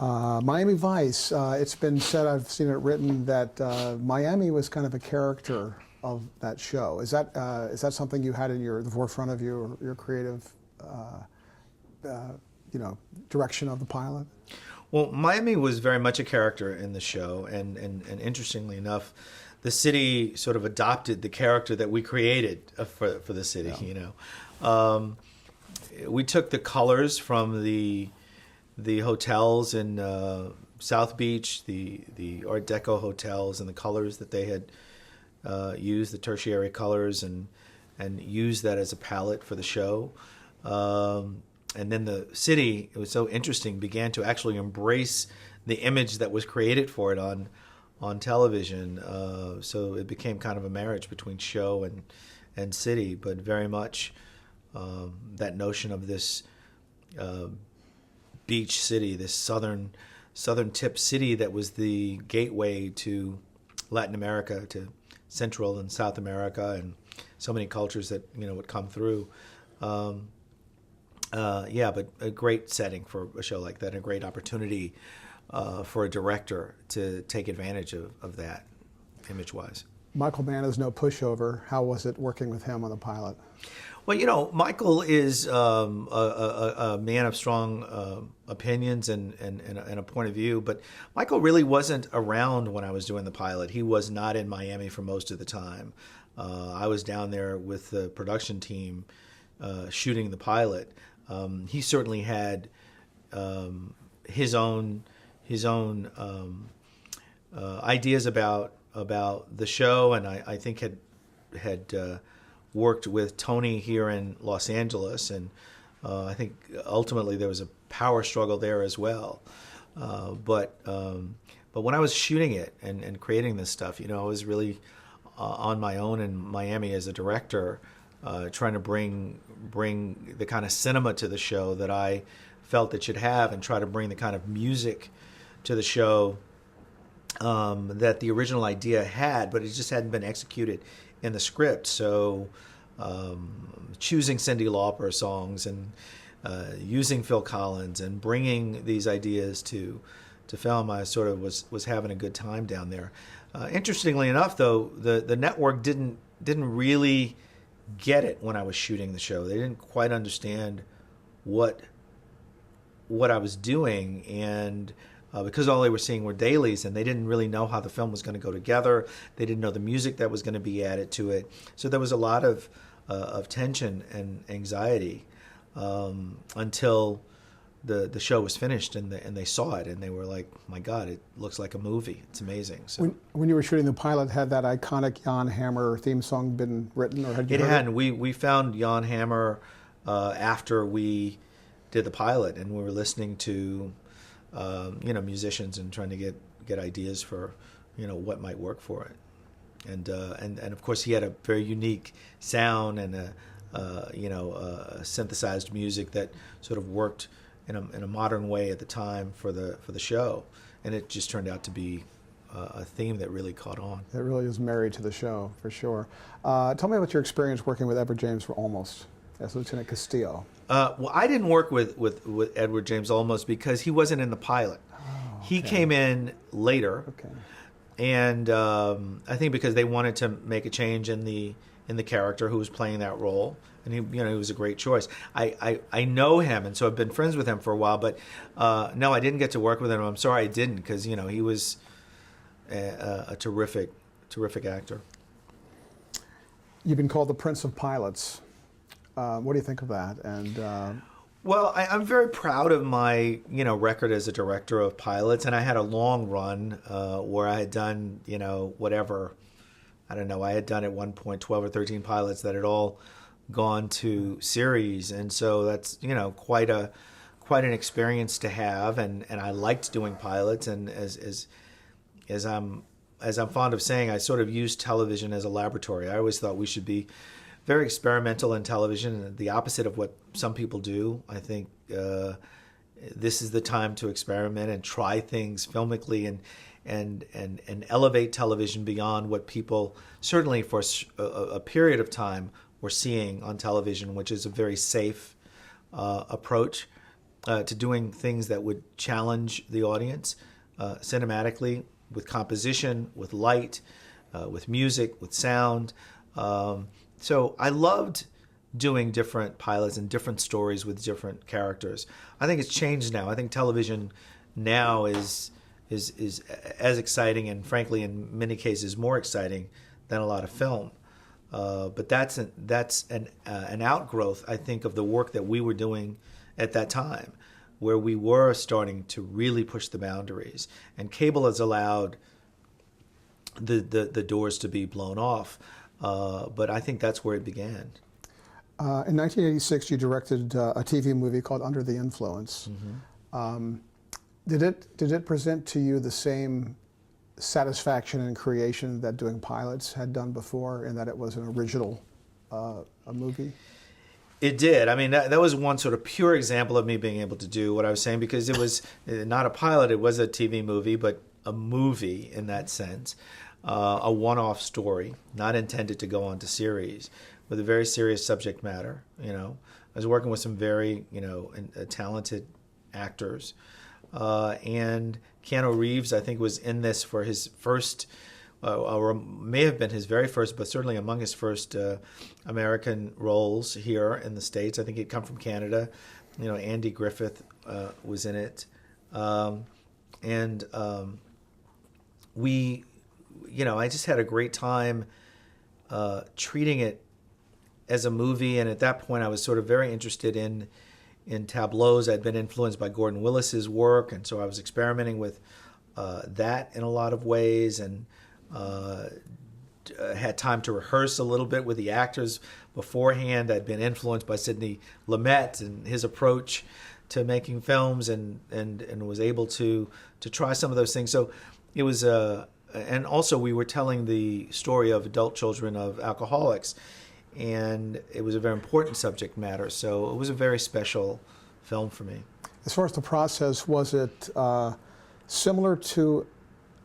Miami Vice. It's been said, I've seen it written, that Miami was kind of a character of that show. Is that something you had in the forefront of your creative, direction of the pilot? Well, Miami was very much a character in the show, and interestingly enough, the city sort of adopted the character that we created for the city. Yeah. We took the colors from the hotels in South Beach, the Art Deco hotels, and the colors that they had used, the tertiary colors, and used that as a palette for the show. And then the city, it was so interesting, began to actually embrace the image that was created for it on television. So it became kind of a marriage between show and city, but very much that notion of this beach city, this southern tip city that was the gateway to Latin America, to Central and South America, and so many cultures that would come through. But a great setting for a show like that, and a great opportunity for a director to take advantage of that, image-wise. Michael Mann is no pushover. How was it working with him on the pilot? Well, Michael is a man of strong opinions and a point of view, but Michael really wasn't around when I was doing the pilot. He was not in Miami for most of the time. I was down there with the production team shooting the pilot. He certainly had his own ideas about the show, and I think had worked with Tony here in Los Angeles, and I think ultimately there was a power struggle there as well. But when I was shooting it and creating this stuff, I was really on my own in Miami as a director, trying to bring the kind of cinema to the show that I felt it should have, and try to bring the kind of music to the show that the original idea had, but it just hadn't been executed in the script. So choosing Cyndi Lauper songs and using Phil Collins and bringing these ideas to film, I sort of was having a good time down there. Interestingly enough, though, the network didn't really get it when I was shooting the show. They didn't quite understand what I was doing, and because all they were seeing were dailies, and they didn't really know how the film was going to go together. They didn't know the music that was going to be added to it. So there was a lot of tension and anxiety until the show was finished and they saw it, and they were like, "My God, it looks like a movie. It's amazing." So when you were shooting the pilot, had that iconic Jan Hammer theme song been written, or had you heard it? Hadn't. We found Jan Hammer after we did the pilot, and we were listening to musicians and trying to get ideas for what might work for it, and of course he had a very unique sound and a synthesized music that sort of worked in a modern way at the time for the show, and it just turned out to be a theme that really caught on. It really is married to the show, for sure. Tell me about your experience working with Edward James for Almost as Lieutenant Castillo. Well, I didn't work with Edward James Olmos because he wasn't in the pilot. Oh, okay. He came in later, okay. And I think because they wanted to make a change in the character who was playing that role, and he was a great choice. I know him, and so I've been friends with him for a while. But no, I didn't get to work with him. I'm sorry I didn't, because he was a terrific actor. You've been called the Prince of Pilots. What do you think of that? And well, I'm very proud of my record as a director of pilots, and I had a long run where I had done whatever, I don't know, I had done at one point 12 or 13 pilots that had all gone to series, and so that's quite an experience to have, and I liked doing pilots, and as I'm fond of saying, I sort of used television as a laboratory. I always thought we should be very experimental in television, the opposite of what some people do. I think this is the time to experiment and try things filmically and elevate television beyond what people, certainly for a period of time, were seeing on television, which is a very safe approach to doing things that would challenge the audience cinematically, with composition, with light, with music, with sound. So I loved doing different pilots and different stories with different characters. I think it's changed now. I think television now is as exciting, and frankly, in many cases, more exciting than a lot of film. But that's an outgrowth, I think, of the work that we were doing at that time, where we were starting to really push the boundaries. And cable has allowed the doors to be blown off. But I think that's where it began. In 1986, you directed a TV movie called Under the Influence. Mm-hmm. Did it present to you the same satisfaction and creation that doing pilots had done before, in that it was an original a movie? It did. I mean, that was one sort of pure example of me being able to do what I was saying, because it was not a pilot, it was a TV movie, but a movie in that sense. A one-off story, not intended to go on to series, with a very serious subject matter. You know, I was working with some very, talented actors. And Keanu Reeves, I think, was in this for his first, or may have been his very first, but certainly among his first American roles here in the States. I think he'd come from Canada. Andy Griffith was in it. I just had a great time treating it as a movie. And at that point, I was sort of very interested in tableaus. I'd been influenced by Gordon Willis's work, and so I was experimenting with that in a lot of ways, and had time to rehearse a little bit with the actors beforehand. I'd been influenced by Sidney Lumet and his approach to making films, and was able to try some of those things. So it was and also we were telling the story of adult children of alcoholics, and it was a very important subject matter. So it was a very special film for me. As far as the process, was it similar to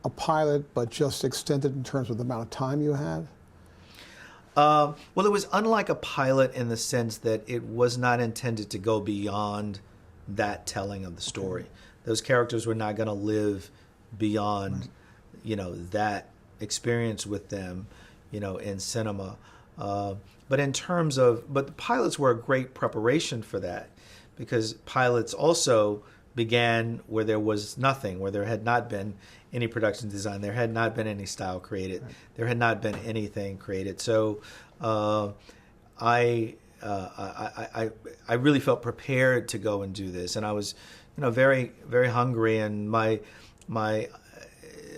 a pilot, but just extended in terms of the amount of time you had? Well, it was unlike a pilot in the sense that it was not intended to go beyond that telling of the story. Okay. Those characters were not going to live beyond, that experience with them, in cinema. But the pilots were a great preparation for that, because pilots also began where there was nothing, where there had not been any production design, there had not been any style created, right. There had not been anything created. So I really felt prepared to go and do this, and I was, very, very hungry, and my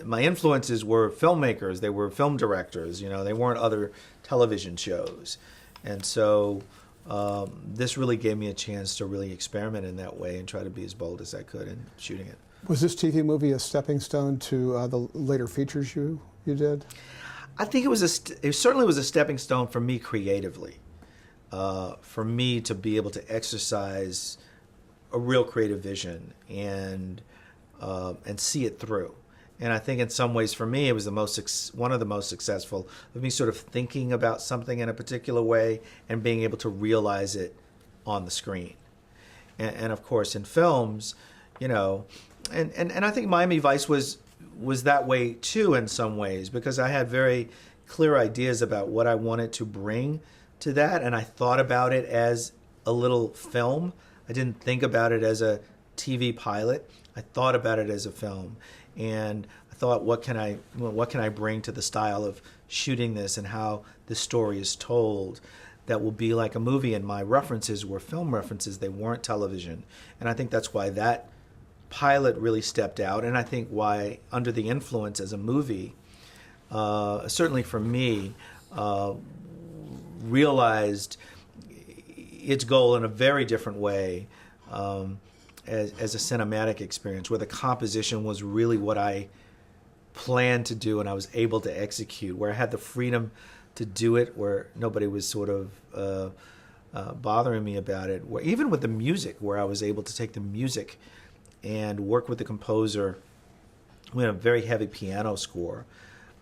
influences were filmmakers. They were film directors. They weren't other television shows, and so this really gave me a chance to really experiment in that way and try to be as bold as I could in shooting it. Was this TV movie a stepping stone to the later features you did? I think it certainly was a stepping stone for me creatively, for me to be able to exercise a real creative vision and see it through. And I think in some ways for me it was one of the most successful of me sort of thinking about something in a particular way and being able to realize it on the screen. And of course in films, and I think Miami Vice was that way too in some ways, because I had very clear ideas about what I wanted to bring to that, and I thought about it as a little film. I didn't think about it as a TV pilot. I thought about it as a film. And I thought, what can I bring to the style of shooting this, and how this story is told that will be like a movie? And my references were film references. They weren't television. And I think that's why that pilot really stepped out. And I think why Under the Influence as a movie, certainly for me, realized its goal in a very different way, as a cinematic experience, where the composition was really what I planned to do and I was able to execute, where I had the freedom to do it, where nobody was sort of bothering me about it. Where, even with the music, where I was able to take the music and work with the composer. We had a very heavy piano score,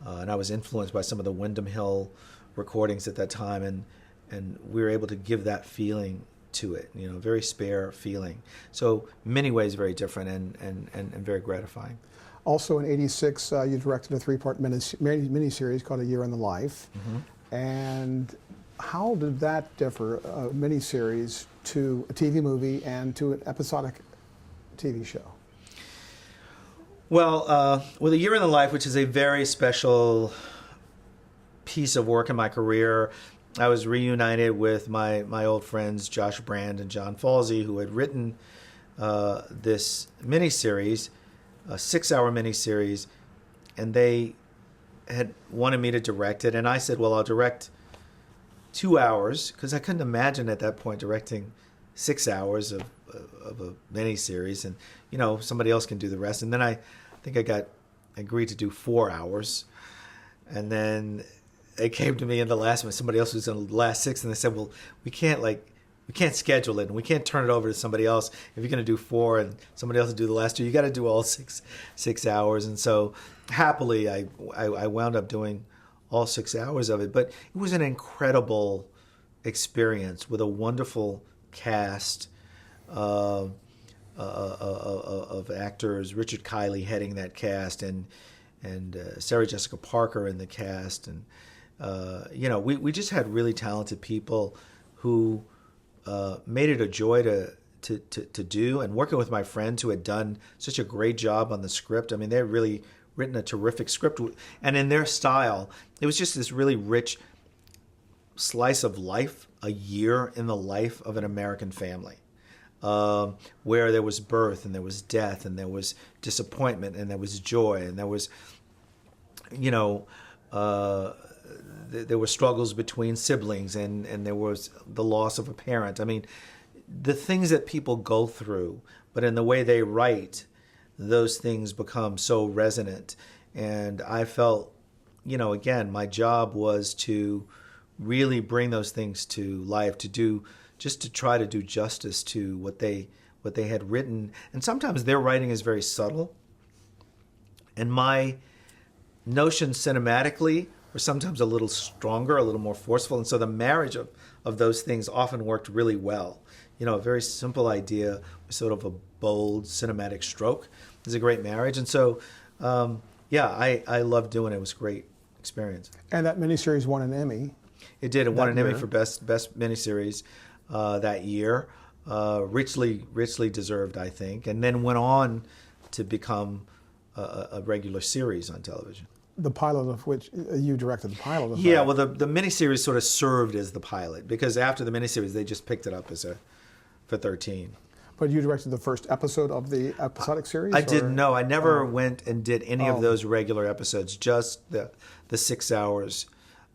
and I was influenced by some of the Windham Hill recordings at that time, and we were able to give that feeling to it, very spare feeling. So many ways very different and very gratifying. Also in '86, you directed a three-part miniseries called A Year in the Life. And how did that differ, a miniseries, to a TV movie and to an episodic TV show? Well, with A Year in the Life, which is a very special piece of work in my career, I was reunited with my old friends Josh Brand and John Falsey, who had written this miniseries, a 6-hour miniseries, and they had wanted me to direct it. And I said, well, I'll direct 2 hours, because I couldn't imagine at that point directing 6 hours of a miniseries, and somebody else can do the rest. And then I think I agreed to do 4 hours, and then it came to me in the last one. Somebody else was in the last 6, and they said, well, we can't schedule it, and we can't turn it over to somebody else. If you're going to do 4 and somebody else will do the last 2, you got to do all 6 hours. And so happily, I wound up doing all 6 hours of it. But it was an incredible experience with a wonderful cast of actors. Richard Kiley heading that cast, and Sarah Jessica Parker in the cast, and we just had really talented people who made it a joy to do. And working with my friends who had done such a great job on the script. I mean, they had really written a terrific script, and in their style, it was just this really rich slice of life, a year in the life of an American family, where there was birth and there was death and there was disappointment and there was joy and there was, there were struggles between siblings and there was the loss of a parent. I mean, the things that people go through, but in the way they write, those things become so resonant. And I felt, again, my job was to really bring those things to life, to try to do justice to what they had written. And sometimes their writing is very subtle, and my notions cinematically were sometimes a little stronger, a little more forceful. And so the marriage of those things often worked really well. A very simple idea with sort of a bold cinematic stroke is a great marriage. And so, I loved doing it. It was a great experience. And that miniseries won an Emmy. It did. It won an Emmy for best miniseries that year. Richly deserved, I think. And then went on to become a regular series on television. The pilot of which you directed the pilot of. Yeah, well, the miniseries sort of served as the pilot, because after the miniseries, they just picked it up for 13. But you directed the first episode of the episodic series? I didn't know. I never went and did any of those regular episodes, just the 6 hours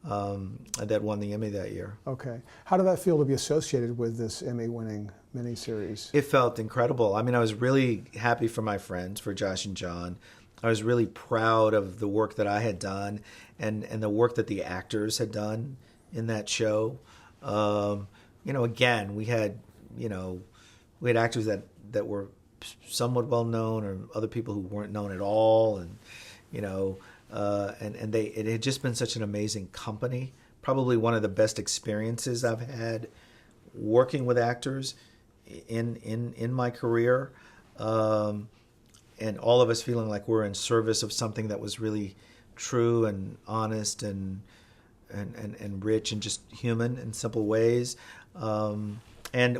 that won the Emmy that year. Okay. How did that feel to be associated with this Emmy-winning miniseries? It felt incredible. I mean, I was really happy for my friends, for Josh and John. I was really proud of the work that I had done and the work that the actors had done in that show. Again, we had actors that were somewhat well known, or other people who weren't known at all, and it had just been such an amazing company. Probably one of the best experiences I've had working with actors in my career. And all of us feeling like we're in service of something that was really true and honest and rich and just human in simple ways. And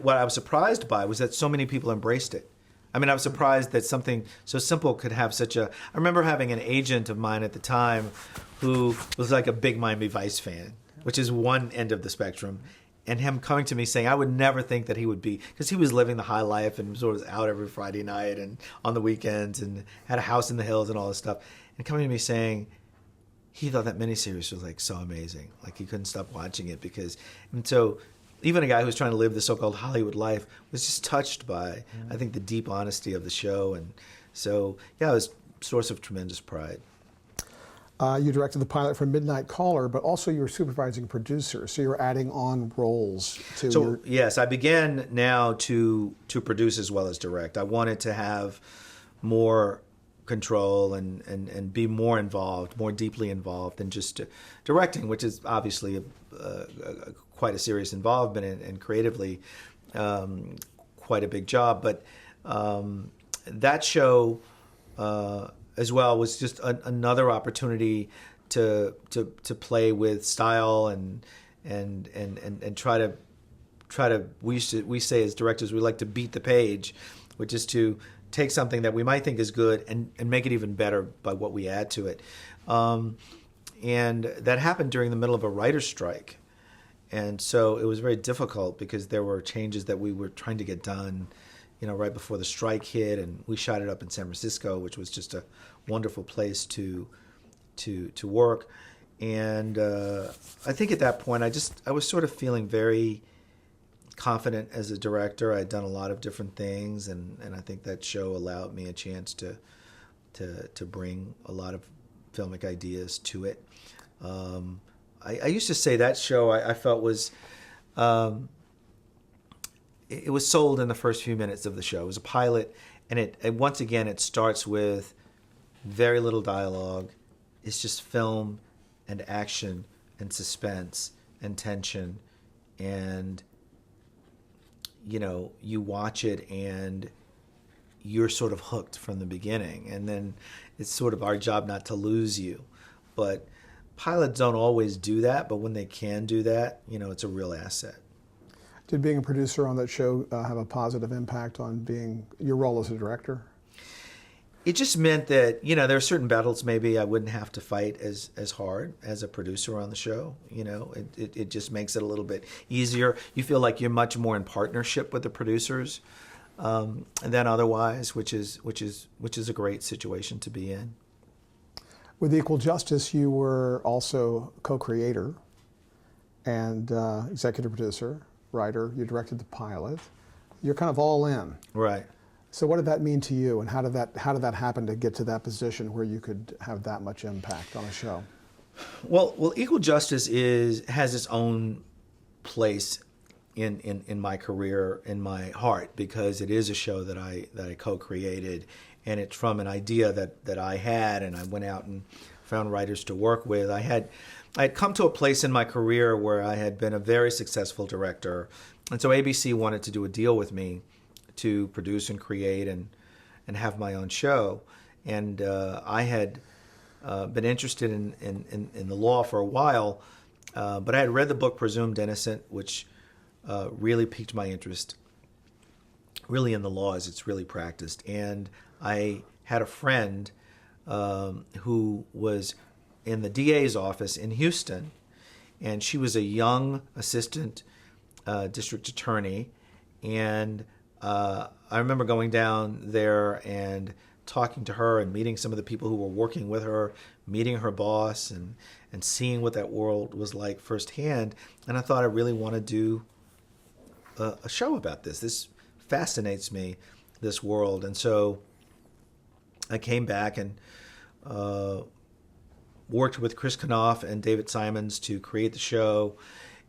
what I was surprised by was that so many people embraced it. I mean, I was surprised that something so simple could have such a... I remember having an agent of mine at the time who was like a big Miami Vice fan, which is one end of the spectrum. And him coming to me saying, I would never think that he would be, because he was living the high life and sort of out every Friday night and on the weekends and had a house in the hills and all this stuff. And coming to me saying he thought that miniseries was like so amazing. Like he couldn't stop watching it and so even a guy who was trying to live the so-called Hollywood life was just touched by, I think, the deep honesty of the show. And so, it was a source of tremendous pride. You directed the pilot for Midnight Caller, but also you were supervising producer, so you're adding on roles to your... Yes, I began now to produce as well as direct. I wanted to have more control and be more involved, more deeply involved than just directing, which is obviously quite a serious involvement and creatively. quite a big job. But that show as well was just another opportunity to play with style and try to we say as directors we like to beat the page, which is to take something that we might think is good and make it even better by what we add to it. And that happened during the middle of a writer's strike. And so it was very difficult because there were changes that we were trying to get done, right before the strike hit. And we shot it up in San Francisco, which was just a wonderful place to work. And I think at that point, I was sort of feeling very confident as a director. I had done a lot of different things, and I think that show allowed me a chance to bring a lot of filmic ideas to it. I used to say that show I felt was it was sold in the first few minutes of the show. It was a pilot, and once again it starts with very little dialogue. It's just film and action and suspense and tension, and you watch it and you're sort of hooked from the beginning, and then it's sort of our job not to lose you. But pilots don't always do that, but when they can do that, it's a real asset. Did being a producer on that show have a positive impact on your role as a director? It just meant that, there are certain battles maybe I wouldn't have to fight as hard as a producer on the show. It just makes it a little bit easier. You feel like you're much more in partnership with the producers than otherwise, which is a great situation to be in. With Equal Justice, you were also co-creator and executive producer, writer. You directed the pilot. You're kind of all in. Right. So what did that mean to you, and how did that happen to get to that position where you could have that much impact on a show? Well, Equal Justice has its own place in my career, in my heart, because it is a show that I co-created, and it's from an idea that I had, and I went out and found writers to work with. I had come to a place in my career where I had been a very successful director, and so ABC wanted to do a deal with me to produce and create and have my own show. And I had been interested in the law for a while, but I had read the book Presumed Innocent, which really piqued my interest, really in the law as it's really practiced. And I had a friend who was in the DA's office in Houston, and she was a young assistant district attorney, and I remember going down there and talking to her and meeting some of the people who were working with her, meeting her boss, and seeing what that world was like firsthand. And I thought I really want to do a show about this. This fascinates me, this world. And so I came back and worked with Chris Knopf and David Simons to create the show.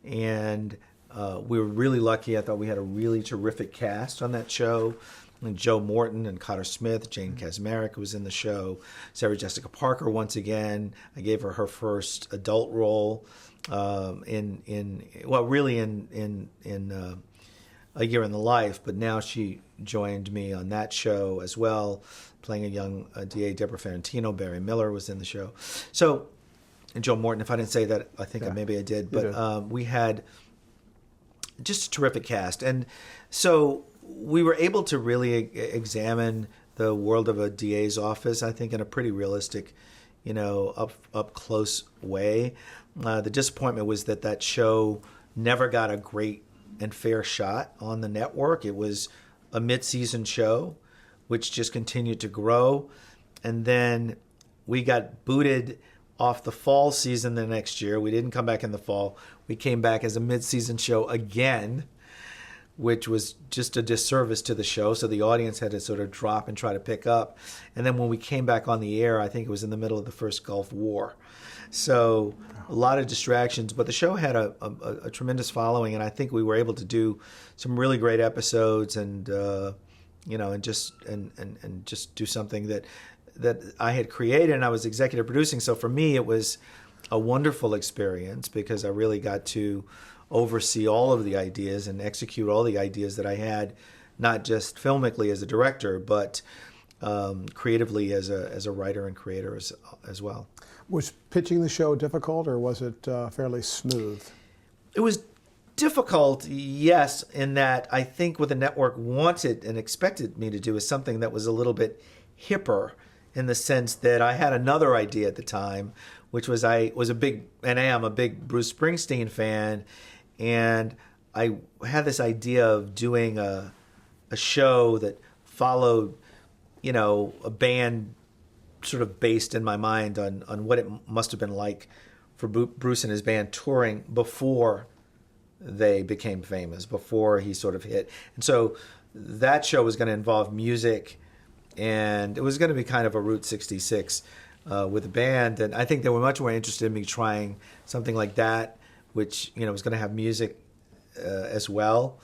And we were really lucky. I thought we had a really terrific cast on that show. And Joe Morton and Cotter Smith, Jane Kaczmarek was in the show. Sarah Jessica Parker, once again, I gave her her first adult role in A Year in the Life. But now she joined me on that show as well, playing a young DA. Deborah Ferrantino, Barry Miller was in the show. So, and Joe Morton. If I didn't say that, I think maybe I did. But we had just a terrific cast. And so we were able to really examine the world of a DA's office, I think, in a pretty realistic, up close way. The disappointment was that show never got a great and fair shot on the network. It was a mid-season show, which just continued to grow. And then we got booted off the fall season the next year. We didn't come back in the fall. We came back as a mid-season show again, which was just a disservice to the show. So the audience had to sort of drop and try to pick up. And then when we came back on the air, I think it was in the middle of the first Gulf War. So a lot of distractions, but the show had a tremendous following, and I think we were able to do some really great episodes and just do something that I had created and I was executive producing. So for me, it was a wonderful experience because I really got to oversee all of the ideas and execute all the ideas that I had, not just filmically as a director, but creatively as a writer and creator as well. Was pitching the show difficult, or was it fairly smooth? It was difficult, yes, in that I think what the network wanted and expected me to do is something that was a little bit hipper, in the sense that I had another idea at the time, which was I am a big Bruce Springsteen fan, and I had this idea of doing a show that followed, a band sort of based in my mind on what it must have been like for Bruce and his band touring before they became famous, before he sort of hit. And so that show was going to involve music, and it was going to be kind of a Route 66 with a band. And I think they were much more interested in me trying something like that, which was going to have music as well.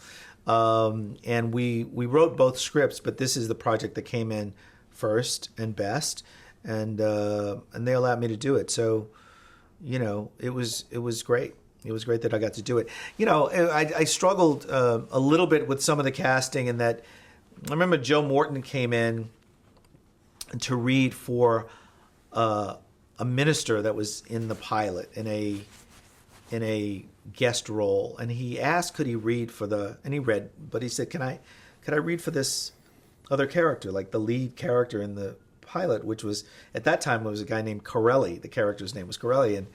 And we wrote both scripts, but this is the project that came in first and best, and they allowed me to do it. So, it was great. It was great that I got to do it. I struggled a little bit with some of the casting, in that I remember Joe Morton came in to read for a minister that was in the pilot in a guest role, and he asked could he read and he read, but he said, could I read for this other character, like the lead character in the pilot, which was at that time was a guy named Corelli. The character's name was Corelli, and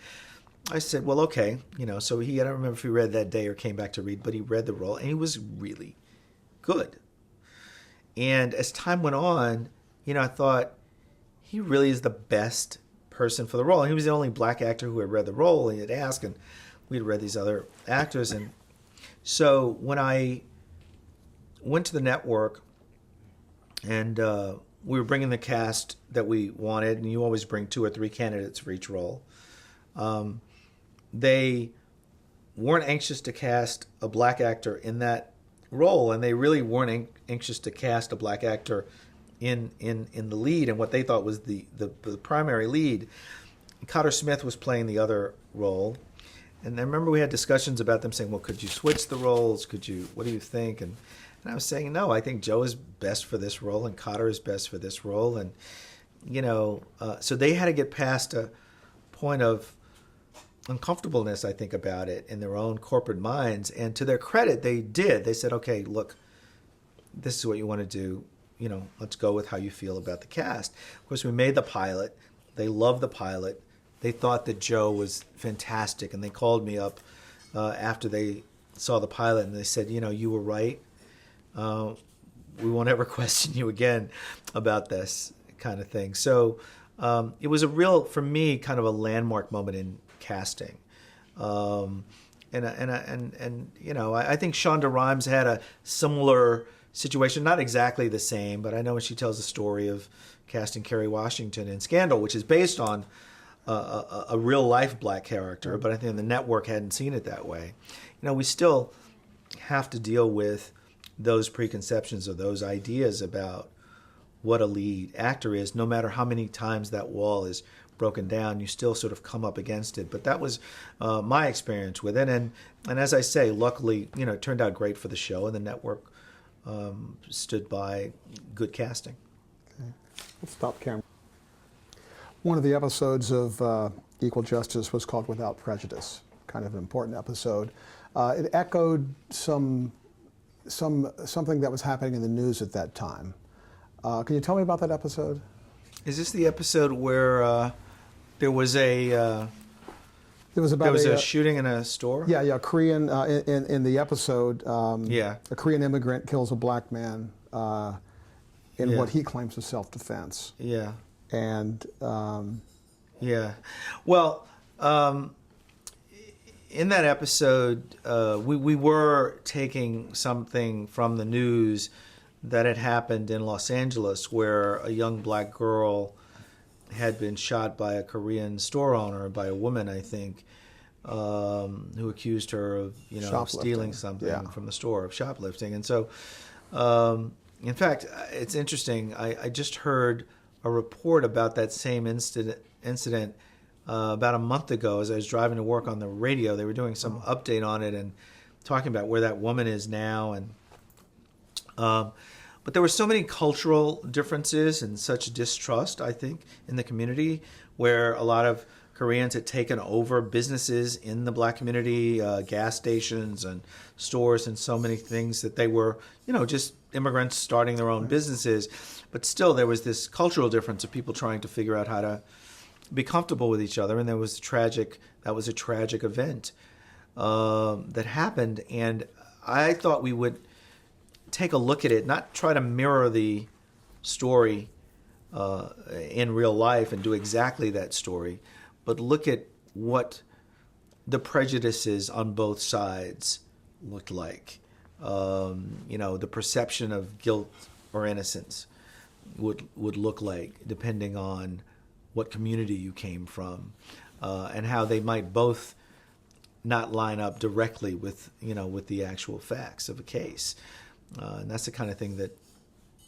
I said, well, okay, so I don't remember if he read that day or came back to read, but he read the role, and he was really good. And as time went on, I thought he really is the best person for the role. And he was the only black actor who had read the role, and he had asked, and we'd read these other actors. And so when I went to the network, and we were bringing the cast that we wanted, and you always bring 2 or 3 candidates for each role, they weren't anxious to cast a black actor in that role, and they really weren't anxious to cast a black actor in the lead, and what they thought was the primary lead. Cotter Smith was playing the other role, and I remember we had discussions about them saying, well, could you switch the roles? What do you think? And I was saying, no, I think Joe is best for this role, and Cotter is best for this role, and so they had to get past a point of uncomfortableness, I think, about it in their own corporate minds. And to their credit, they did. They said, okay, look, this is what you want to do. Let's go with how you feel about the cast. Of course, we made the pilot. They loved the pilot. They thought that Joe was fantastic. And they called me up after they saw the pilot, and they said, you were right. We won't ever question you again about this kind of thing. So it was a real, for me, kind of a landmark moment in casting. I think Shonda Rhimes had a similar situation, not exactly the same, but I know when she tells the story of casting Kerry Washington in Scandal, which is based on a real life black character, but I think the network hadn't seen it that way. We still have to deal with those preconceptions or those ideas about what a lead actor is. No matter how many times that wall is broken down, you still sort of come up against it. But that was my experience with it. And as I say, luckily, it turned out great for the show, and the network stood by good casting. Okay. Let's stop camera. One of the episodes of Equal Justice was called Without Prejudice, kind of an important episode. It echoed something that was happening in the news at that time. Can you tell me about that episode? Is this the episode where there was a shooting in a store? Yeah. Korean in the episode. A Korean immigrant kills a black man in what he claims is self-defense. Yeah. And well, in that episode, we were taking something from the news that had happened in Los Angeles, where a young black girl had been shot by a Korean store owner, by a woman, I think, who accused her of stealing something from the store, of shoplifting. And so, in fact, it's interesting. I just heard a report about that same incident about a month ago as I was driving to work on the radio. They were doing some update on it and talking about where that woman is now. And but there were so many cultural differences and such distrust, I think, in the community, where a lot of Koreans had taken over businesses in the black community, gas stations and stores and so many things, that they were, just immigrants starting their own businesses. But still, there was this cultural difference of people trying to figure out how to be comfortable with each other. And that was a tragic event that happened. And I thought we would take a look at it, not try to mirror the story in real life and do exactly that story, but look at what the prejudices on both sides looked like. The perception of guilt or innocence would look like, depending on what community you came from, and how they might both not line up directly with the actual facts of a case. And that's the kind of thing that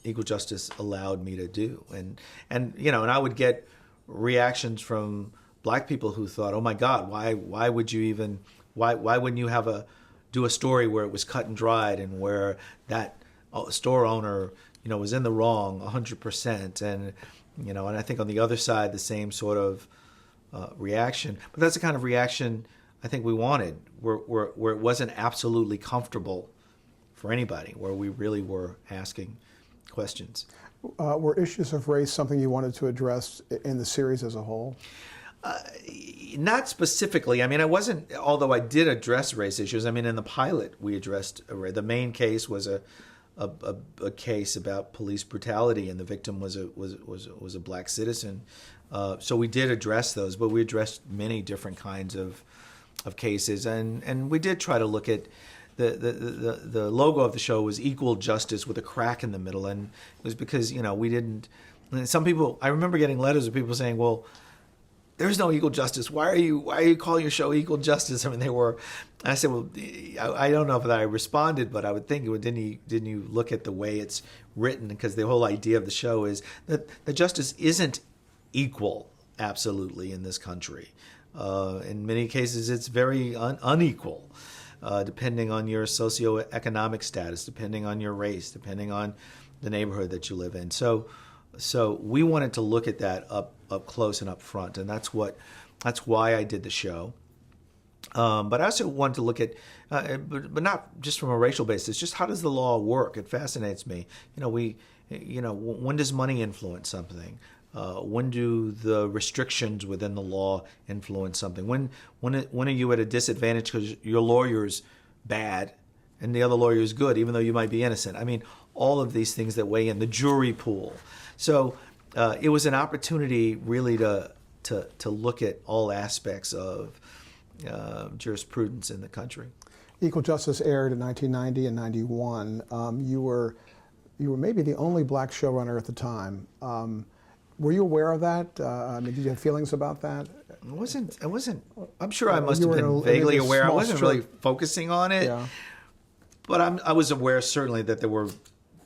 Equal Justice allowed me to do. And I would get reactions from black people who thought, "Oh my God, why would you even why wouldn't you do a story where it was cut and dried and where that store owner was in the wrong 100%?" And and I think on the other side the same sort of reaction. But that's the kind of reaction I think we wanted, where it wasn't absolutely comfortable for anybody, where we really were asking questions. Were issues of race something you wanted to address in the series as a whole? Not specifically. I mean, although I did address race issues. I mean, in the pilot, we addressed the main case was a case about police brutality, and the victim was a black citizen. So we did address those, but we addressed many different kinds of cases, and we did try to look at the logo of the show was Equal Justice with a crack in the middle, and it was because we didn't. Some people, I remember getting letters of people saying, "Well, there's no equal justice. Why are you calling your show Equal Justice?" I mean, they were. I said, "Well, I don't know if I responded, but I would think didn't you look at the way it's written? Because the whole idea of the show is that the justice isn't equal absolutely in this country. In many cases, it's very unequal, depending on your socioeconomic status, depending on your race, depending on the neighborhood that you live in. So we wanted to look at that up close and up front, and that's why I did the show. But I also wanted to look at, but not just from a racial basis, just how does the law work? It fascinates me. When does money influence something? When do the restrictions within the law influence something? When are you at a disadvantage because your lawyer's bad and the other lawyer is good, even though you might be innocent? I mean, all of these things that weigh in, the jury pool. So it was an opportunity really to look at all aspects of jurisprudence in the country. Equal Justice aired in 1990 and 91. You were maybe the only black showrunner at the time. Were you aware of that? Did you have feelings about that? I wasn't. I'm sure I must have been vaguely aware. I wasn't really focusing on it. Yeah. But I was aware certainly that there were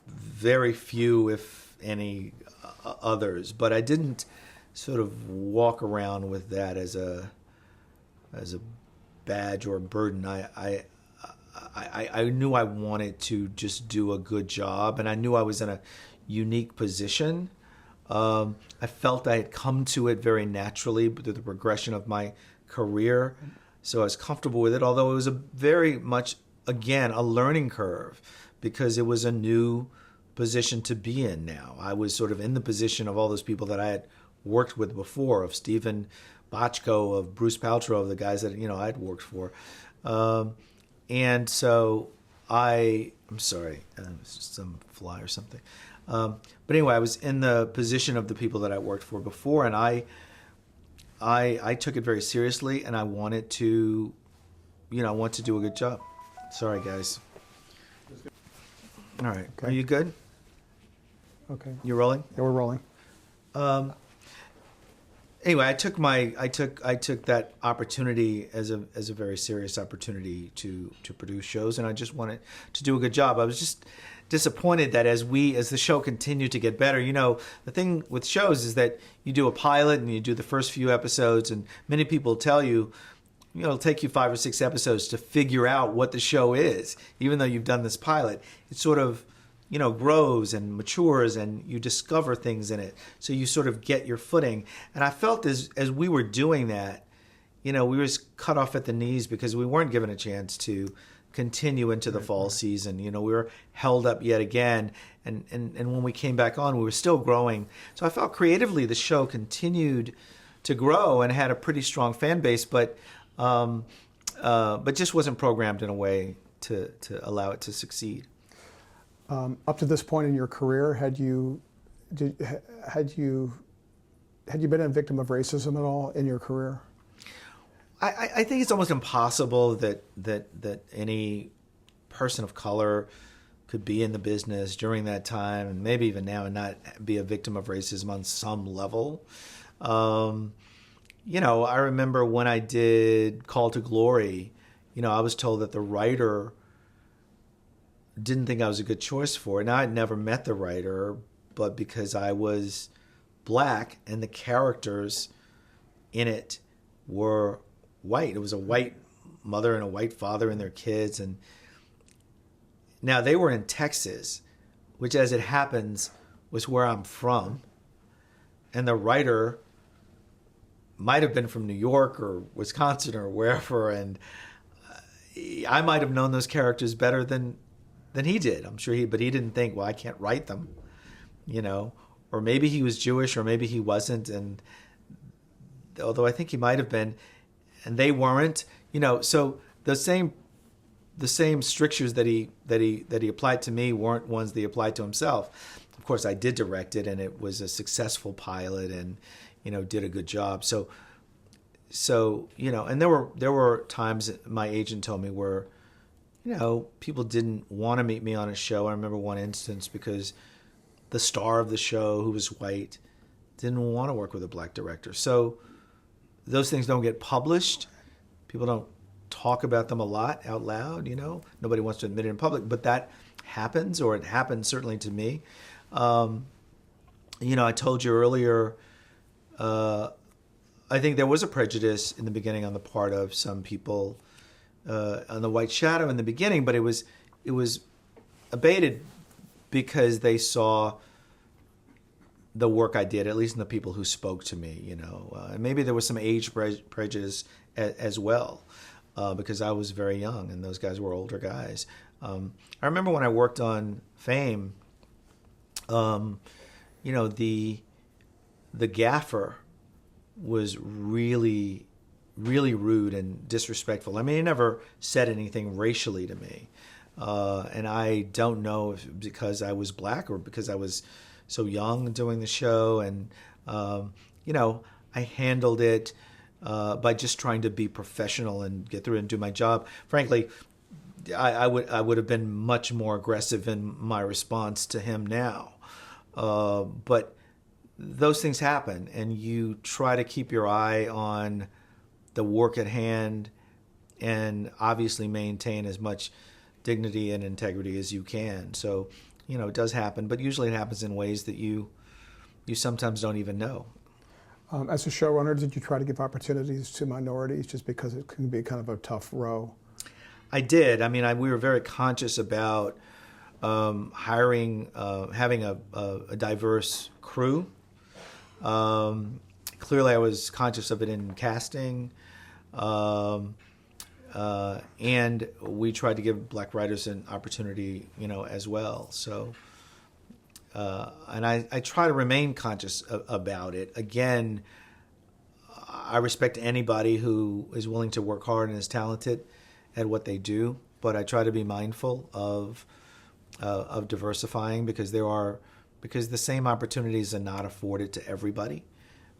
very few, if any, others. But I didn't sort of walk around with that as a badge or a burden. I knew I wanted to just do a good job, and I knew I was in a unique position. I felt I had come to it very naturally through the progression of my career, so I was comfortable with it, although it was a very much, again, a learning curve, because it was a new position to be in now. I was sort of in the position of all those people that I had worked with before, of Stephen Bochco, of Bruce Paltrow, of the guys that I had worked for. And so I'm sorry, it's just some fly or something. But anyway, I was in the position of the people that I worked for before, and I took it very seriously, and I wanted to, want to do a good job. Sorry, guys. All right, Okay. Are you good? Okay. You rolling? Yeah, we're rolling. anyway, I took that opportunity as a very serious opportunity to produce shows, and I just wanted to do a good job. I was just disappointed that as the show continued to get better, the thing with shows is that you do a pilot and you do the first few episodes, and many people tell you, it'll take you 5 or 6 episodes to figure out what the show is, even though you've done this pilot. It sort of grows and matures, and you discover things in it. So you sort of get your footing. And I felt as we were doing that, we were cut off at the knees because we weren't given a chance to continue into the fall season. We were held up yet again. And when we came back on, we were still growing. So I felt creatively the show continued to grow and had a pretty strong fan base, but just wasn't programmed in a way to allow it to succeed. Up to this point in your career, had you been a victim of racism at all in your career? I think it's almost impossible that any person of color could be in the business during that time, and maybe even now, and not be a victim of racism on some level. I remember when I did Call to Glory, I was told that the writer didn't think I was a good choice for it. Now, I'd never met the writer, but because I was black and the characters in it were white. It was a white mother and a white father and their kids. And now they were in Texas, which, as it happens, was where I'm from. And the writer might have been from New York or Wisconsin or wherever. And I might have known those characters better than he did. I'm sure but he didn't think, well, I can't write them, or maybe he was Jewish or maybe he wasn't. And although I think he might have been, and they weren't, so the same strictures that he applied to me weren't ones that he applied to himself. Of course, I did direct it, and it was a successful pilot, and did a good job. So and there were times my agent told me where people didn't want to meet me on a show. I remember one instance because the star of the show, who was white, didn't want to work with a black director. So those things don't get published. People don't talk about them a lot out loud, Nobody wants to admit it in public, but that happens, or it happened certainly to me. I told you earlier, I think there was a prejudice in the beginning on the part of some people on The White Shadow in the beginning, but it was abated because they saw the work I did, at least in the people who spoke to me, and maybe there was some age prejudice as well, because I was very young and those guys were older guys. I remember when I worked on Fame, the gaffer was really rude and disrespectful. I mean, he never said anything racially to me. And I don't know if because I was black or because I was so young doing the show. And, I handled it by just trying to be professional and get through it and do my job. Frankly, I would have been much more aggressive in my response to him now. But those things happen, and you try to keep your eye on the work at hand and obviously maintain as much dignity and integrity as you can. So, it does happen, but usually it happens in ways that you sometimes don't even know. As a showrunner, did you try to give opportunities to minorities just because it can be kind of a tough row? I did. I mean, we were very conscious about having a diverse crew. Clearly, I was conscious of it in casting. And we tried to give black writers an opportunity, as well. So, and I try to remain conscious about it. Again, I respect anybody who is willing to work hard and is talented at what they do, but I try to be mindful of diversifying because the same opportunities are not afforded to everybody,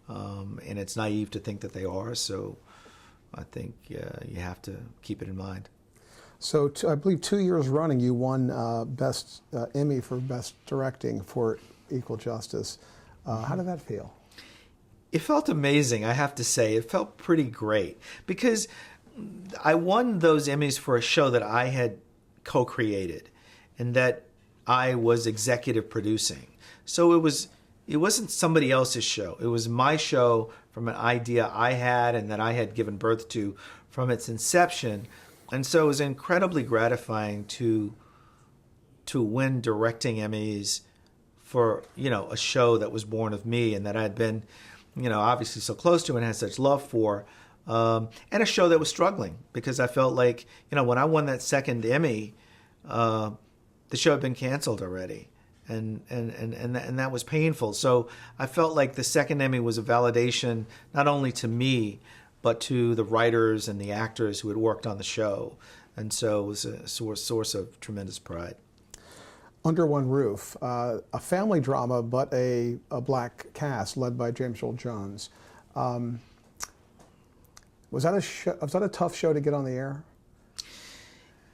and it's naive to think that they are. So I think you have to keep it in mind. So I believe 2 years running, you won Best Emmy for Best Directing for Equal Justice. How did that feel? It felt amazing, I have to say. It felt pretty great because I won those Emmys for a show that I had co-created and that I was executive producing. So it wasn't somebody else's show. It was my show from an idea I had and that I had given birth to from its inception. And so it was incredibly gratifying to win directing Emmys for, a show that was born of me and that I had been, obviously so close to and had such love for. And a show that was struggling because I felt like, when I won that second Emmy, the show had been canceled already. And that was painful. So I felt like the second Emmy was a validation, not only to me, but to the writers and the actors who had worked on the show. And so it was a source of tremendous pride. Under One Roof, a family drama, but a black cast led by James Earl Jones. Was that a tough show to get on the air?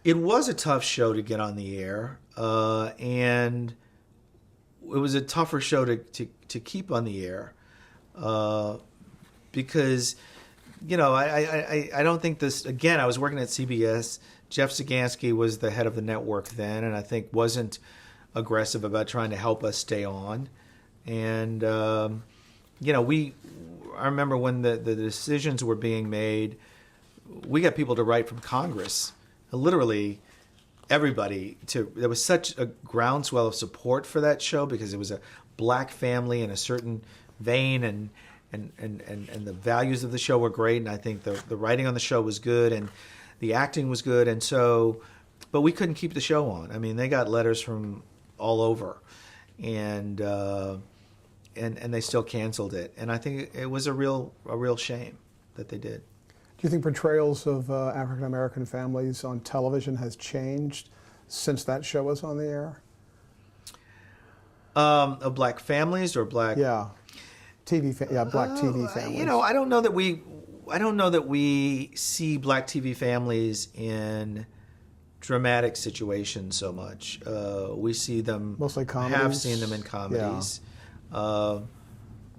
It was a tough show to get on the air, and it was a tougher show to keep on the air because, I don't think this, again, I was working at CBS. Jeff Sagansky was the head of the network then, and I think wasn't aggressive about trying to help us stay on. And, I remember when the decisions were being made, we got people to write from Congress, literally everybody. There was such a groundswell of support for that show because it was a black family in a certain vein, and the values of the show were great, and I think the writing on the show was good, and the acting was good, and so, but we couldn't keep the show on. I mean, they got letters from all over, and they still canceled it, and I think it was a real shame that they did. Do you think portrayals of African American families on television has changed since that show was on the air? Of black families or black? Yeah, black TV families. I don't know that we see black TV families in dramatic situations so much. We see them mostly comedies. Have seen them in comedies. Yeah.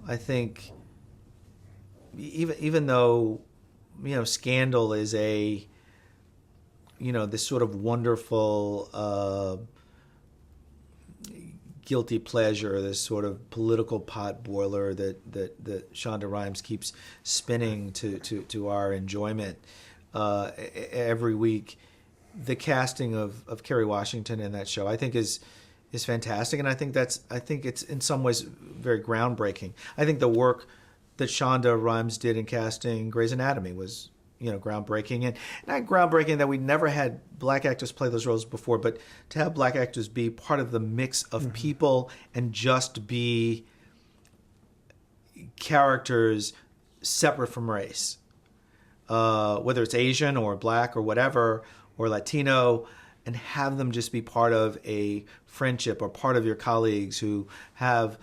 I think even though Scandal is this sort of wonderful guilty pleasure, this sort of political pot boiler that Shonda Rhimes keeps spinning to our enjoyment every week. The casting of Kerry Washington in that show, I think, is fantastic, and I think it's in some ways very groundbreaking. I think the work that Shonda Rhimes did in casting Grey's Anatomy was, groundbreaking, and not groundbreaking that we never had black actors play those roles before, but to have black actors be part of the mix of people and just be characters separate from race, whether it's Asian or black or whatever, or Latino, and have them just be part of a friendship or part of your colleagues who have,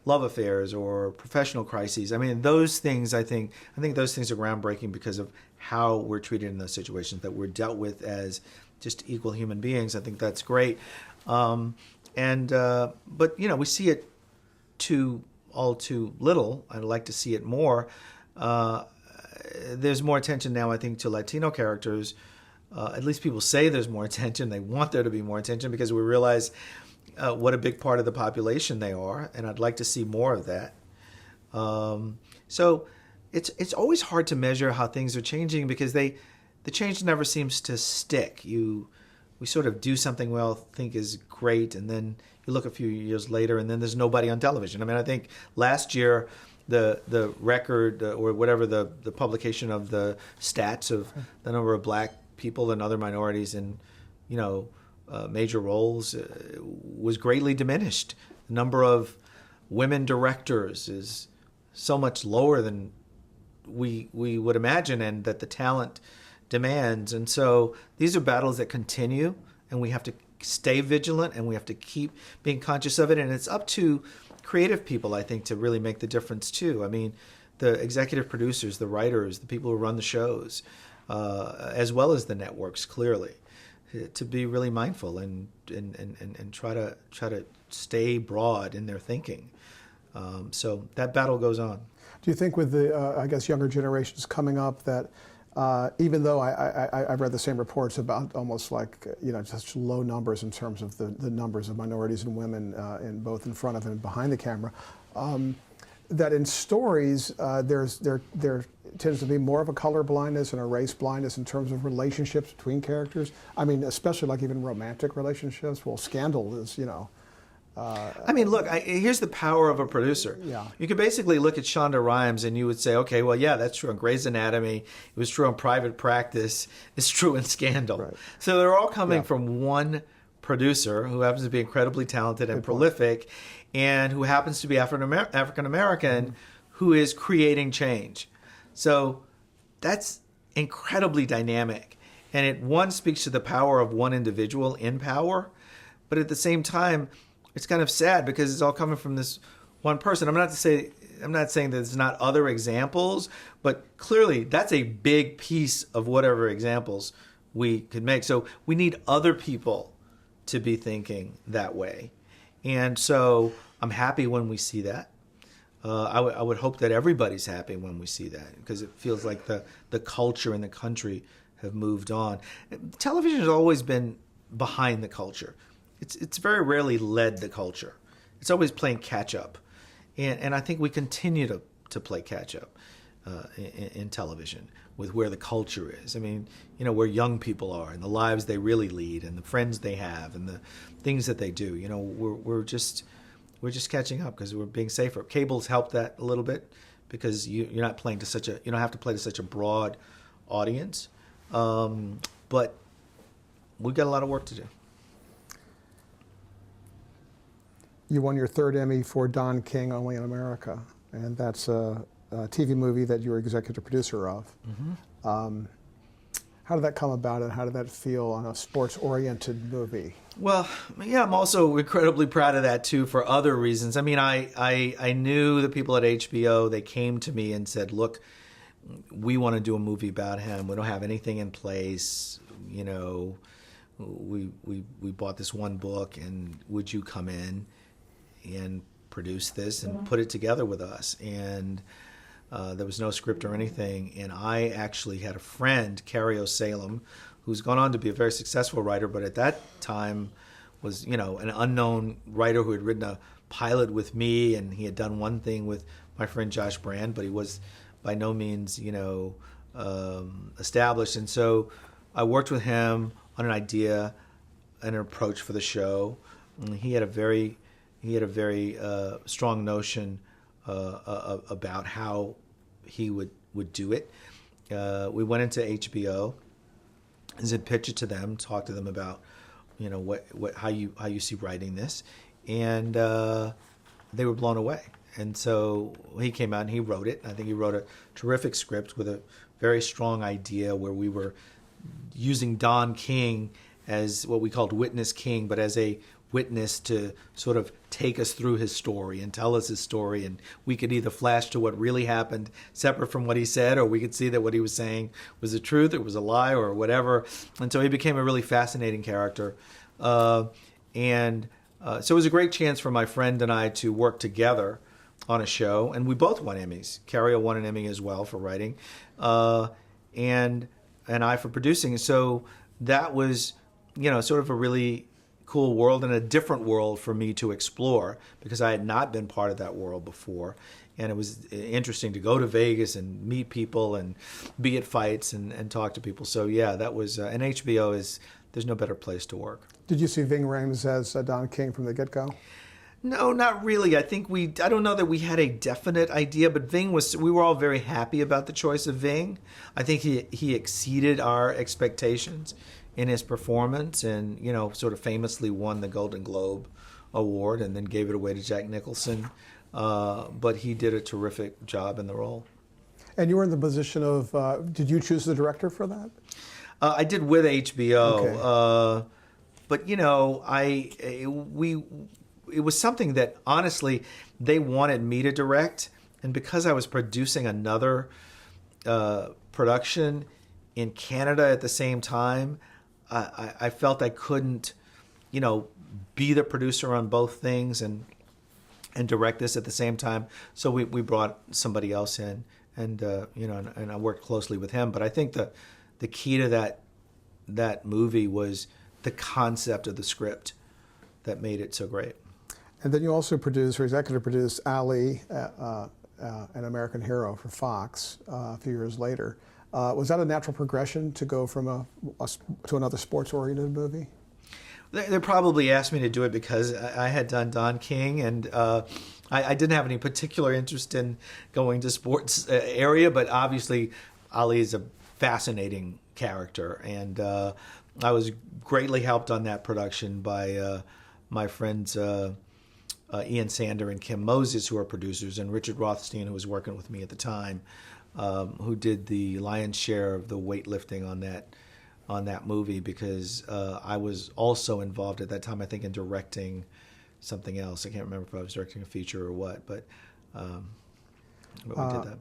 love affairs or professional crises. I mean, those things, I think those things are groundbreaking because of how we're treated in those situations, that we're dealt with as just equal human beings. I think that's great. But we see it all too little. I'd like to see it more. There's more attention now, I think, to Latino characters. At least people say there's more attention. They want there to be more attention because we realize what a big part of the population they are, and I'd like to see more of that. So it's always hard to measure how things are changing because the change never seems to stick. We sort of do something we all think is great, and then you look a few years later, and then there's nobody on television. I mean, I think last year the record or whatever the publication of the stats of the number of black people and other minorities in major roles was greatly diminished. The number of women directors is so much lower than we would imagine, and that the talent demands. And so these are battles that continue, and we have to stay vigilant, and we have to keep being conscious of it. And it's up to creative people, I think, to really make the difference too. I mean, the executive producers, the writers, the people who run the shows, as well as the networks, clearly, to be really mindful and try to stay broad in their thinking. So that battle goes on. Do you think with the, I guess, younger generations coming up that even though I've read the same reports about almost like, just low numbers in terms of the numbers of minorities and women in both in front of and behind the camera, that in stories there tends to be more of a color blindness and a race blindness in terms of relationships between characters. I mean, especially like even romantic relationships. Well, Scandal is, I mean, look, here's the power of a producer. Yeah. You could basically look at Shonda Rhimes and you would say, okay, well, yeah, that's true in Grey's Anatomy. It was true in Private Practice. It's true in Scandal. Right. So they're all coming from one producer who happens to be incredibly talented and prolific and who happens to be African American who is creating change. So that's incredibly dynamic. And it, one, speaks to the power of one individual in power, but at the same time, it's kind of sad because it's all coming from this one person. I'm not saying that there's not other examples, but clearly that's a big piece of whatever examples we could make. So we need other people to be thinking that way. And so I'm happy when we see that. I would hope that everybody's happy when we see that because it feels like the culture and the country have moved on. Television has always been behind the culture. It's very rarely led the culture. It's always playing catch up, and I think we continue to play catch up in television with where the culture is. I mean, where young people are and the lives they really lead and the friends they have and the things that they do. We're just catching up because we're being safer. Cable's helped that a little bit because you're not playing to you don't have to play to such a broad audience, but we've got a lot of work to do. You won your third Emmy for Don King, Only in America, and that's a TV movie that you were executive producer of. Mm-hmm. How did that come about, and how did that feel on a sports-oriented movie? Well, yeah, I'm also incredibly proud of that too for other reasons. I mean, I knew the people at HBO. They came to me and said, "Look, we want to do a movie about him. We don't have anything in place. We bought this one book, and would you come in and produce this and put it together with us?" And there was no script or anything. And I actually had a friend, Carrie Salem, who's gone on to be a very successful writer, but at that time was, an unknown writer who had written a pilot with me, and he had done one thing with my friend Josh Brand, but he was by no means, established. And so I worked with him on an idea, an approach for the show. And he had a very strong notion about how he would do it. We went into HBO and said, pitch it to them, talk to them about, how you see writing this, and they were blown away. And so he came out and he wrote it. I think he wrote a terrific script with a very strong idea where we were using Don King as what we called Witness King, but as a witness to sort of take us through his story and tell us his story. And we could either flash to what really happened separate from what he said, or we could see that what he was saying was the truth, it was a lie, or whatever. And so he became a really fascinating character. So it was a great chance for my friend and I to work together on a show. And we both won Emmys. Carrie won an Emmy as well for writing, and I for producing. So that was, sort of a really cool world and a different world for me to explore because I had not been part of that world before. And it was interesting to go to Vegas and meet people and be at fights and talk to people. So yeah, that was, and HBO there's no better place to work. Did you see Ving Rhames as Don King from the get-go? No, not really. I think I don't know that we had a definite idea, but we were all very happy about the choice of Ving. I think he exceeded our expectations in his performance and, sort of famously won the Golden Globe Award and then gave it away to Jack Nicholson. But he did a terrific job in the role. And you were in the position of, did you choose the director for that? I did with HBO. Okay. But, it was something that, honestly, they wanted me to direct. And because I was producing another production in Canada at the same time, I felt I couldn't, be the producer on both things. And and direct this at the same time. So we brought somebody else in, and and I worked closely with him. But I think the key to that movie was the concept of the script that made it so great. And then you also produced, or executive produced, Ali, an American Hero for Fox a few years later. Was that a natural progression to go from to another sports-oriented movie? They probably asked me to do it because I had done Don King, and I didn't have any particular interest in going to sports area, but obviously Ali is a fascinating character, and I was greatly helped on that production by my friends Ian Sander and Kim Moses, who are producers, and Richard Rothstein, who was working with me at the time, who did the lion's share of the weightlifting on that movie, because I was also involved at that time, I think, in directing something else. I can't remember if I was directing a feature or what, but we did that.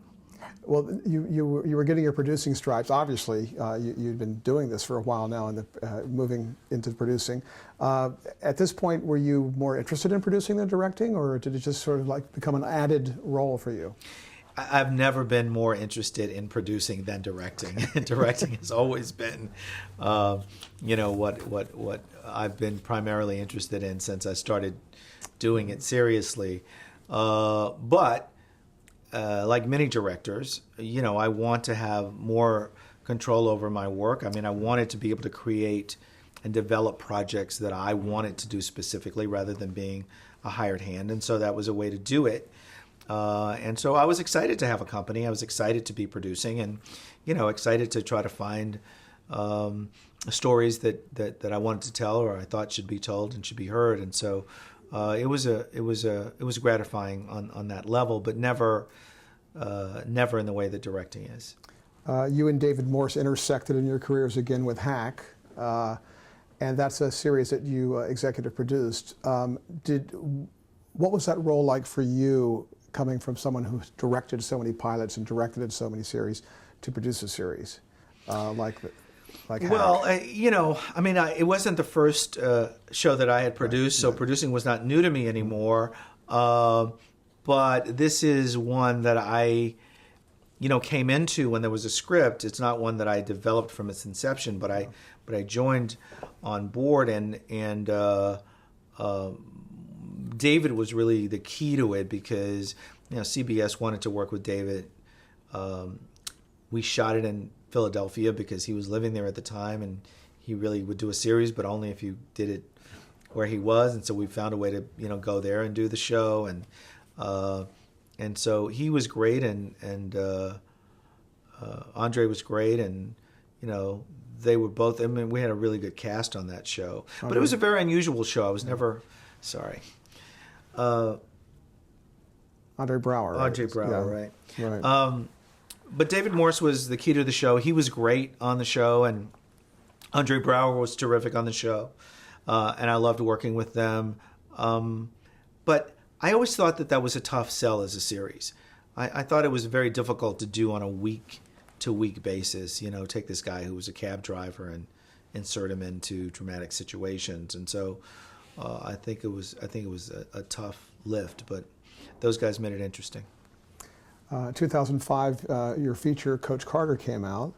Well, you were getting your producing stripes. Obviously, you'd been doing this for a while now, and moving into producing. At this point, were you more interested in producing than directing, or did it just sort of like become an added role for you? I've never been more interested in producing than directing. Directing has always been, what I've been primarily interested in since I started doing it seriously. But like many directors, I want to have more control over my work. I mean, I wanted to be able to create and develop projects that I wanted to do specifically, rather than being a hired hand. And so that was a way to do it. And so I was excited to have a company. I was excited to be producing, and excited to try to find stories that I wanted to tell, or I thought should be told and should be heard. And so it was gratifying on that level, but never in the way that directing is. You and David Morse intersected in your careers again with Hack, and that's a series that you executive produced. What was that role like for you, coming from someone who directed so many pilots and directed so many series, to produce a series like Hack? Well, it wasn't the first show that I had produced, so producing was not new to me anymore. But this is one that I, came into when there was a script. It's not one that I developed from its inception, but I joined on board, and David was really the key to it, because CBS wanted to work with David. We shot it in Philadelphia because he was living there at the time, and he really would do a series, but only if you did it where he was. And so we found a way to go there and do the show, and so he was great, and Andre was great, and they were both. I mean, we had a really good cast on that show, but it was a very unusual show. I was never sorry. Andre Braugher. Right? Andre Braugher, yeah. Right. But David Morse was the key to the show. He was great on the show, and Andre Braugher was terrific on the show, and I loved working with them. But I always thought that was a tough sell as a series. I thought it was very difficult to do on a week-to-week basis. Take this guy who was a cab driver and insert him into dramatic situations, and so I think it was a tough lift, but those guys made it interesting. 2005, your feature Coach Carter came out.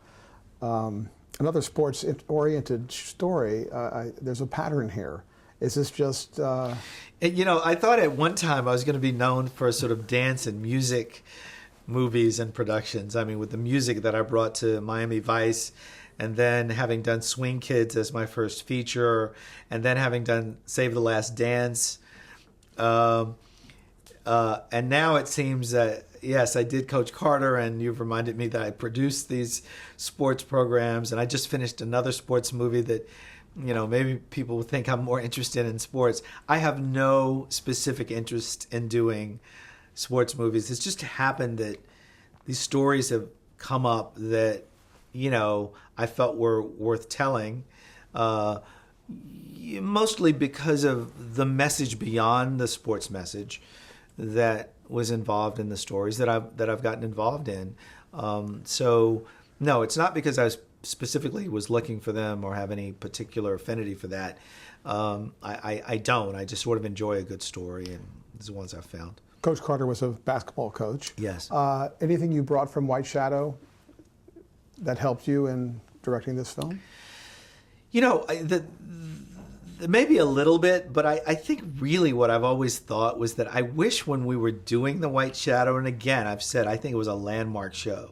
Another sports-oriented story. There's a pattern here. Is this just? I thought at one time I was going to be known for sort of dance and music movies and productions. I mean, with the music that I brought to Miami Vice, and then having done Swing Kids as my first feature, and then having done Save the Last Dance. And now it seems that, yes, I did Coach Carter, and you've reminded me that I produced these sports programs, and I just finished another sports movie that, maybe people would think I'm more interested in sports. I have no specific interest in doing sports movies. It's just happened that these stories have come up that, I felt were worth telling, mostly because of the message beyond the sports message that was involved in the stories that I've gotten involved in. So no, it's not because I specifically was looking for them or have any particular affinity for that. I don't. I just sort of enjoy a good story, and is the ones I've found. Coach Carter was a basketball coach. Yes. Anything you brought from White Shadow that helped you in directing this film? You know, maybe a little bit, but I think really what I've always thought was that I wish when we were doing The White Shadow, and again, I've said I think it was a landmark show,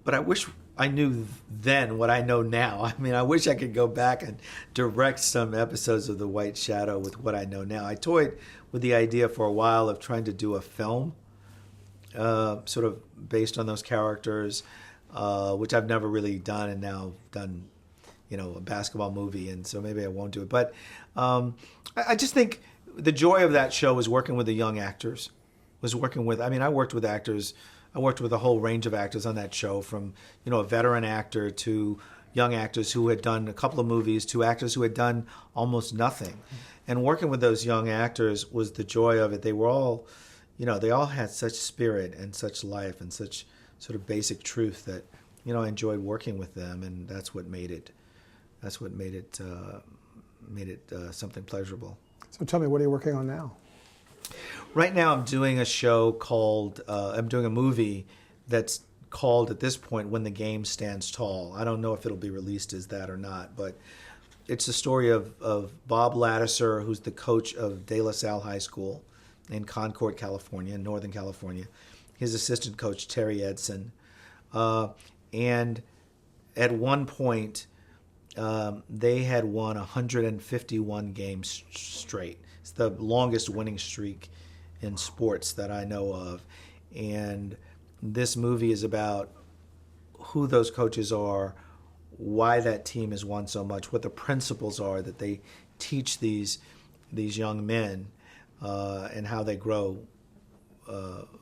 but I wish I knew then what I know now. I mean, I wish I could go back and direct some episodes of The White Shadow with what I know now. I toyed with the idea for a while of trying to do a film sort of based on those characters, which I've never really done, and now done, you know, a basketball movie, and so maybe I won't do it. But I just think the joy of that show was working with the young actors, I worked with actors. I worked with a whole range of actors on that show, from, you know, a veteran actor to young actors who had done a couple of movies to actors who had done almost nothing. And working with those young actors was the joy of it. They were all, you know, they all had such spirit and such life and such sort of basic truth that, you know, I enjoyed working with them, and that's what made it something pleasurable. So tell me, what are you working on now? Right now I'm doing a show called, I'm doing a movie that's called at this point When the Game Stands Tall. I don't know if it'll be released as that or not, but it's the story of Bob Ladouceur, who's the coach of De La Salle High School in Concord, California, Northern California. His assistant coach, Terry Edson. And at one point, they had won 151 games straight. It's the longest winning streak in sports that I know of. And this movie is about who those coaches are, why that team has won so much, what the principles are that they teach these young men, and how they grow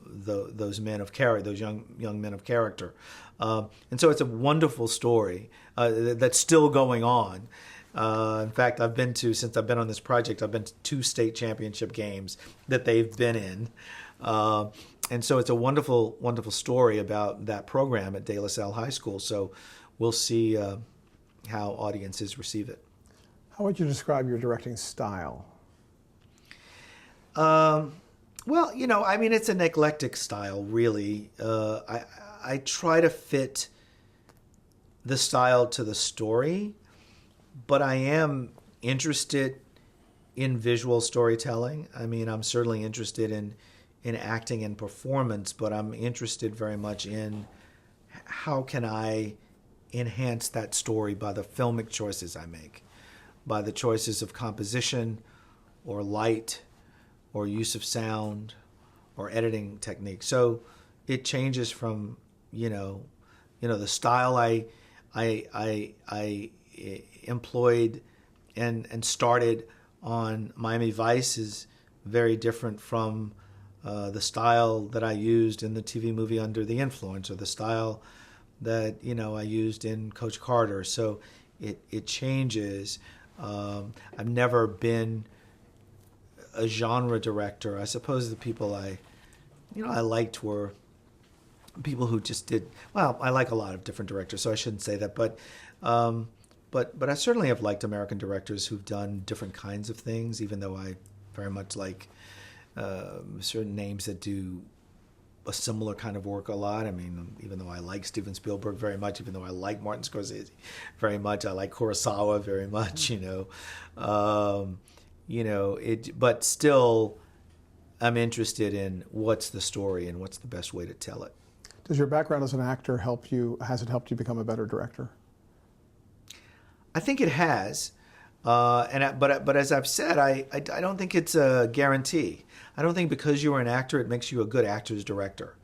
those men of character, those young men of character. And so it's a wonderful story that's still going on. In fact, since I've been on this project, I've been to 2 state championship games that they've been in. And so it's a wonderful, wonderful story about that program at De La Salle High School. So we'll see how audiences receive it. How would you describe your directing style? Well, you know, I mean, it's an eclectic style, really. I try to fit the style to the story, but I am interested in visual storytelling. I mean, I'm certainly interested in acting and performance, but I'm interested very much in how can I enhance that story by the filmic choices I make, by the choices of composition or light or use of sound or editing technique. So it changes from, you know, the style I employed and started on Miami Vice is very different from the style that I used in the TV movie Under the Influence, or the style that, you know, I used in Coach Carter. So it changes. I've never been a genre director. I suppose the people I liked were people who just did, well, I like a lot of different directors, so I shouldn't say that, but I certainly have liked American directors who've done different kinds of things, even though I very much like certain names that do a similar kind of work a lot. I mean, even though I like Steven Spielberg very much, even though I like Martin Scorsese very much, I like Kurosawa very much, but still I'm interested in what's the story and what's the best way to tell it. Does your background as an actor has it helped you become a better director? I think it has. But as I've said, I don't think it's a guarantee. I don't think because you were an actor it makes you a good actor's director.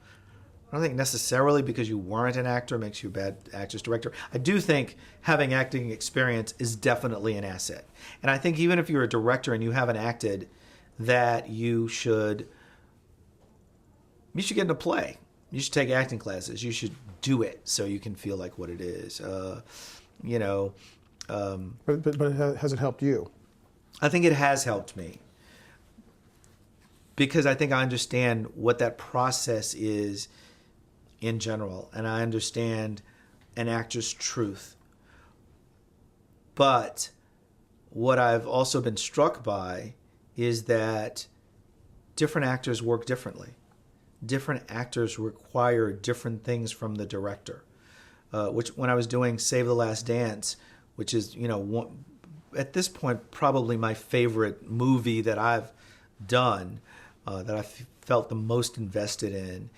I don't think necessarily because you weren't an actor makes you a bad actor's director. I do think having acting experience is definitely an asset. And I think even if you're a director and you haven't acted, that you should get in a play. You should take acting classes. You should do it so you can feel like what it is. But has it helped you? I think it has helped me because I think I understand what that process is in general, and I understand an actor's truth. But what I've also been struck by is that different actors work differently. Different actors require different things from the director. Which when I was doing Save the Last Dance, which is, at this point probably my favorite movie that I've done, that I felt the most invested in,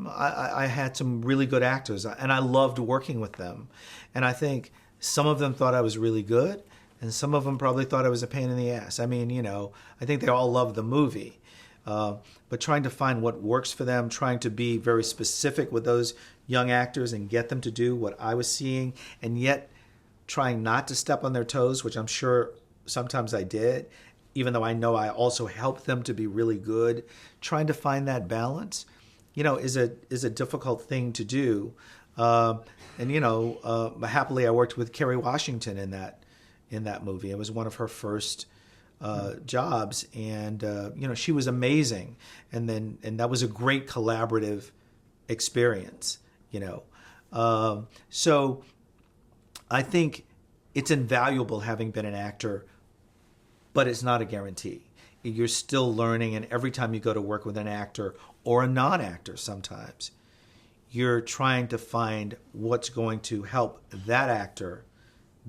I had some really good actors, and I loved working with them. And I think some of them thought I was really good, and some of them probably thought I was a pain in the ass. I mean, I think they all loved the movie. But trying to find what works for them, trying to be very specific with those young actors and get them to do what I was seeing, and yet trying not to step on their toes, which I'm sure sometimes I did, even though I know I also helped them to be really good. Trying to find that balance, is a difficult thing to do. Happily I worked with Kerry Washington in that movie. It was one of her first jobs, and she was amazing, and that was a great collaborative experience. So I think it's invaluable having been an actor, but it's not a guarantee. You're still learning, and every time you go to work with an actor or a non-actor, sometimes you're trying to find what's going to help that actor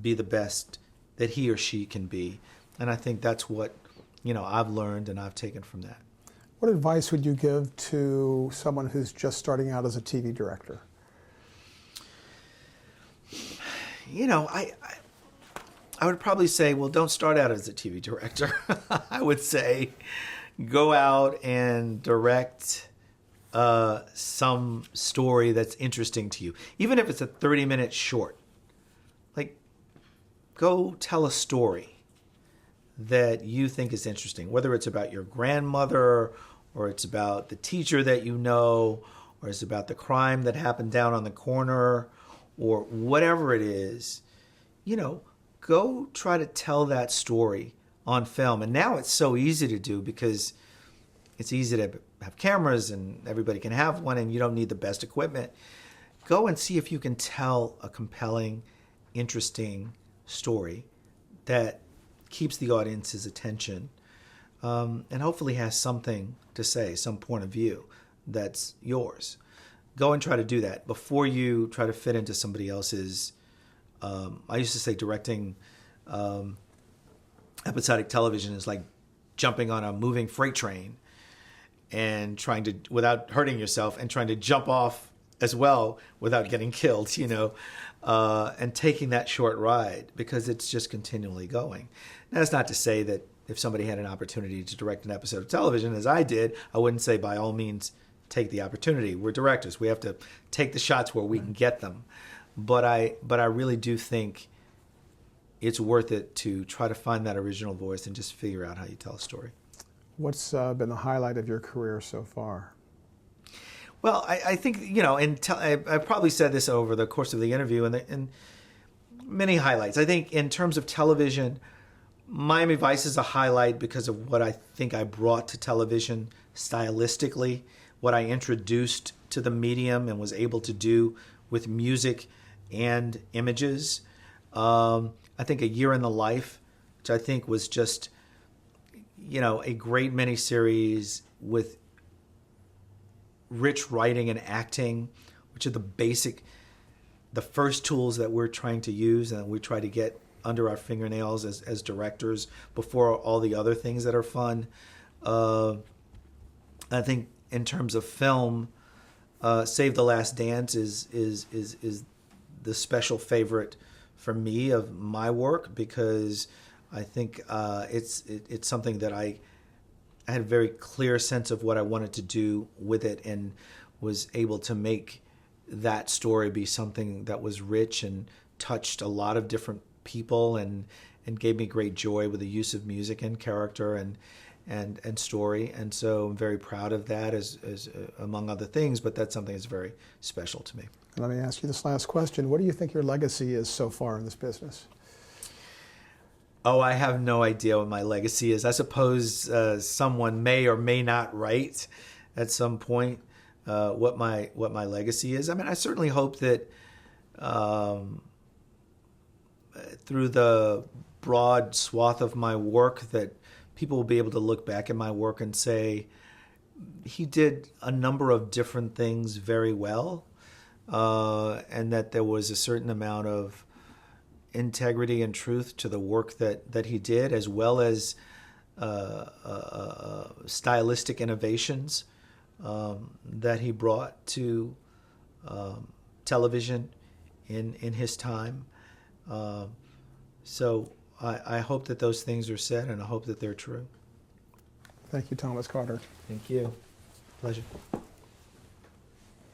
be the best that he or she can be. And I think that's what, I've learned and I've taken from that. What advice would you give to someone who's just starting out as a TV director? I would probably say, well, don't start out as a TV director. I would say go out and direct some story that's interesting to you. Even if it's a 30-minute short. Like, go tell a story that you think is interesting, whether it's about your grandmother, or it's about the teacher that you know, or it's about the crime that happened down on the corner, or whatever it is. Go try to tell that story on film. And now it's so easy to do because it's easy to have cameras and everybody can have one and you don't need the best equipment. Go and see if you can tell a compelling, interesting story that keeps the audience's attention, and hopefully has something to say, some point of view that's yours. Go and try to do that before you try to fit into somebody else's. I used to say directing episodic television is like jumping on a moving freight train and trying to, without hurting yourself, and trying to jump off as well without getting killed, and taking that short ride because it's just continually going. Now, that's not to say that if somebody had an opportunity to direct an episode of television, as I did, I wouldn't say by all means take the opportunity. We're directors. We have to take the shots where we can get them. But I really do think it's worth it to try to find that original voice and just figure out how you tell a story. What's been the highlight of your career so far? Well, I think, I probably said this over the course of the interview, and many highlights. I think in terms of television, Miami Vice is a highlight because of what I think I brought to television stylistically, what I introduced to the medium and was able to do with music and images. I think A Year in the Life, which I think was just, a great miniseries with rich writing and acting, which are the first tools that we're trying to use and we try to get under our fingernails as directors before all the other things that are fun. I think in terms of film, Save the Last Dance is the special favorite for me of my work because I think it's something that I had a very clear sense of what I wanted to do with it and was able to make that story be something that was rich and touched a lot of different people and gave me great joy with the use of music and character and story. And so I'm very proud of that as among other things, but that's something that's very special to me. Let me ask you this last question. What do you think your legacy is so far in this business? Oh, I have no idea what my legacy is. I suppose someone may or may not write at some point what my legacy is. I mean, I certainly hope that through the broad swath of my work that people will be able to look back at my work and say he did a number of different things very well, and that there was a certain amount of integrity and truth to the work that he did, as well as stylistic innovations that he brought to television in his time. So I hope that those things are said, and I hope that they're true. Thank you, Thomas Carter. Thank you. Pleasure.